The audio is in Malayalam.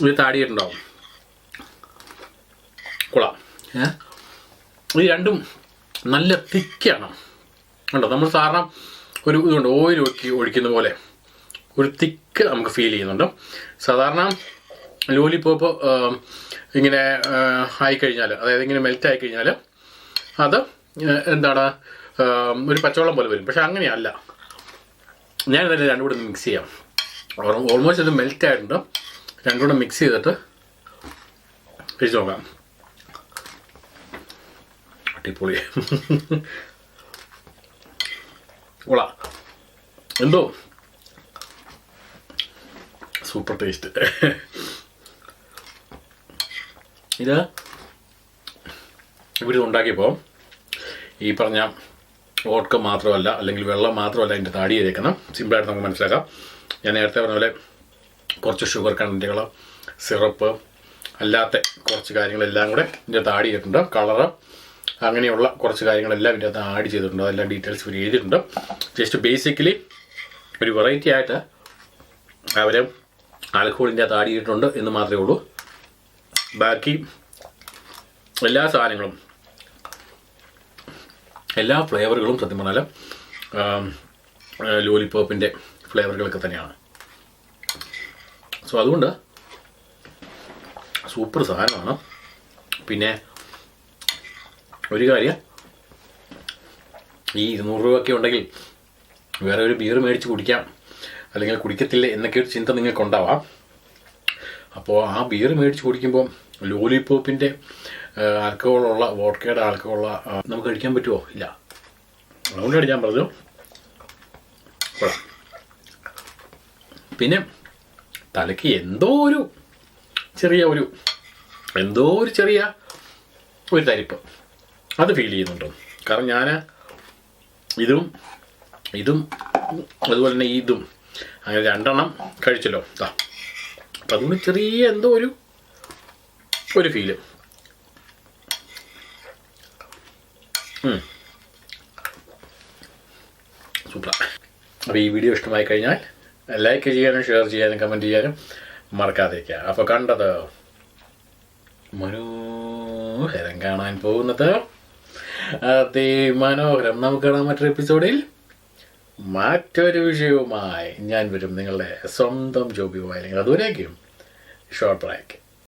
ഇത് താടിയിട്ടുണ്ടാവും. കൊള്ളാം. ഇത് രണ്ടും നല്ല തിക്കാണ് ഉണ്ടോ. നമ്മൾ സാധാരണ ഒരു ഇതുണ്ട് ഓയിൽ ഒഴിക്കുന്ന പോലെ ഒരു തിക്ക് നമുക്ക് ഫീൽ ചെയ്യുന്നുണ്ട്. സാധാരണ ലോലിപോപ്പ് ഇങ്ങനെ ആയിക്കഴിഞ്ഞാൽ, അതായത് ഇങ്ങനെ മെൽറ്റ് ആയിക്കഴിഞ്ഞാൽ അത് എന്താണ് ഒരു പച്ചവെള്ളം പോലെ വരും. പക്ഷെ അങ്ങനെയല്ല. ഞാൻ തന്നെ രണ്ടും കൂടെ മിക്സ് ചെയ്യാം. ഓൾമോസ്റ്റ് ഇത് മെൽറ്റ് ആയിട്ടുണ്ട്. രണ്ടും കൂടെ മിക്സ് ചെയ്തിട്ട് കഴിച്ച് നോക്കാം. അടിപൊളി. കൊള്ളാം. എന്തോ സൂപ്പർ ടേസ്റ്റ്. ഇത് ഇവിടെ ഉണ്ടാക്കിയപ്പോൾ ഈ പറഞ്ഞ വോഡ്ക മാത്രമല്ല, അല്ലെങ്കിൽ വെള്ളം മാത്രമല്ല ഇതിൻ്റെ താടി ചെയ്തേക്കണം. സിമ്പിളായിട്ട് നമുക്ക് മനസ്സിലാക്കാം. ഞാൻ നേരത്തെ പറഞ്ഞ പോലെ കുറച്ച് ഷുഗർ കണ്ടൻറ്റുകൾ, സിറപ്പ്, അല്ലാത്ത കുറച്ച് കാര്യങ്ങളെല്ലാം കൂടെ ഇതിൻ്റെ താടി ചെയ്തിട്ടുണ്ട്. കളറ്, അങ്ങനെയുള്ള കുറച്ച് കാര്യങ്ങളെല്ലാം ഇതിൻ്റെ അകത്ത് ആഡ് ചെയ്തിട്ടുണ്ട്. അതെല്ലാം ഡീറ്റെയിൽസ് ഇവർ എഴുതിയിട്ടുണ്ട്. ജസ്റ്റ് ബേസിക്കലി ഒരു വെറൈറ്റി ആയിട്ട് അവർ ആൽക്കഹോളിൻ്റെ അകത്ത് ആഡ് ചെയ്തിട്ടുണ്ട് എന്ന് മാത്രമേ ഉള്ളൂ. ബാക്കി എല്ലാ സാധനങ്ങളും, എല്ലാ ഫ്ലേവറുകളും സത്യം പറഞ്ഞാൽ ലോലിപോപ്പിൻ്റെ ഫ്ലേവറുകളൊക്കെ തന്നെയാണ്. സോ അതുകൊണ്ട് സൂപ്പർ സാധനമാണ്. പിന്നെ ഒരു കാര്യം, ഈ 200 രൂപയൊക്കെ ഉണ്ടെങ്കിൽ വേറെ ഒരു ബിയർ മേടിച്ച് കുടിക്കാം, അല്ലെങ്കിൽ കുടിക്കത്തില്ല എന്നൊക്കെ ഒരു ചിന്ത നിങ്ങൾക്കുണ്ടാവാം. അപ്പോൾ ആ ബിയർ മേടിച്ച് കുടിക്കുമ്പോൾ ലോലിപോപ്പിൻ്റെ ആൽക്കഹോളുള്ള, വോഡ്കയുടെ ആൽക്കഹോളുള്ള നമുക്ക് കഴിക്കാൻ പറ്റുമോ? ഇല്ല. അതുകൊണ്ടാണ് ഞാൻ പറഞ്ഞു. പിന്നെ തലയ്ക്ക് എന്തോ ഒരു ചെറിയ ഒരു തരിപ്പ് അത് ഫീൽ ചെയ്യുന്നുണ്ടോ? കാരണം ഞാൻ ഇതും അതുപോലെ തന്നെ ഇതും അങ്ങനെ 2 എണ്ണം കഴിച്ചല്ലോ. അപ്പം അതുകൊണ്ട് ചെറിയ എന്തോ ഒരു ഫീല്. സൂപ്പർ. അപ്പോൾ ഈ വീഡിയോ ഇഷ്ടമായി കഴിഞ്ഞാൽ ലൈക്ക് ചെയ്യാനും ഷെയർ ചെയ്യാനും കമൻറ്റ് ചെയ്യാനും മറക്കാതിരിക്കുക. അപ്പോൾ കണ്ടത് മനോഹരം കാണാൻ പോകുന്നത് അതിമനോഹരം. നമുക്ക് കാണാൻ മറ്റൊരു എപ്പിസോഡിൽ മറ്റൊരു വിഷയവുമായി ഞാൻ വരും. നിങ്ങളുടെ സ്വന്തം ജോബിയുമായി. അല്ലെങ്കിൽ അതുവരേക്കും ഷോർട്ട് ബ്രേക്ക്.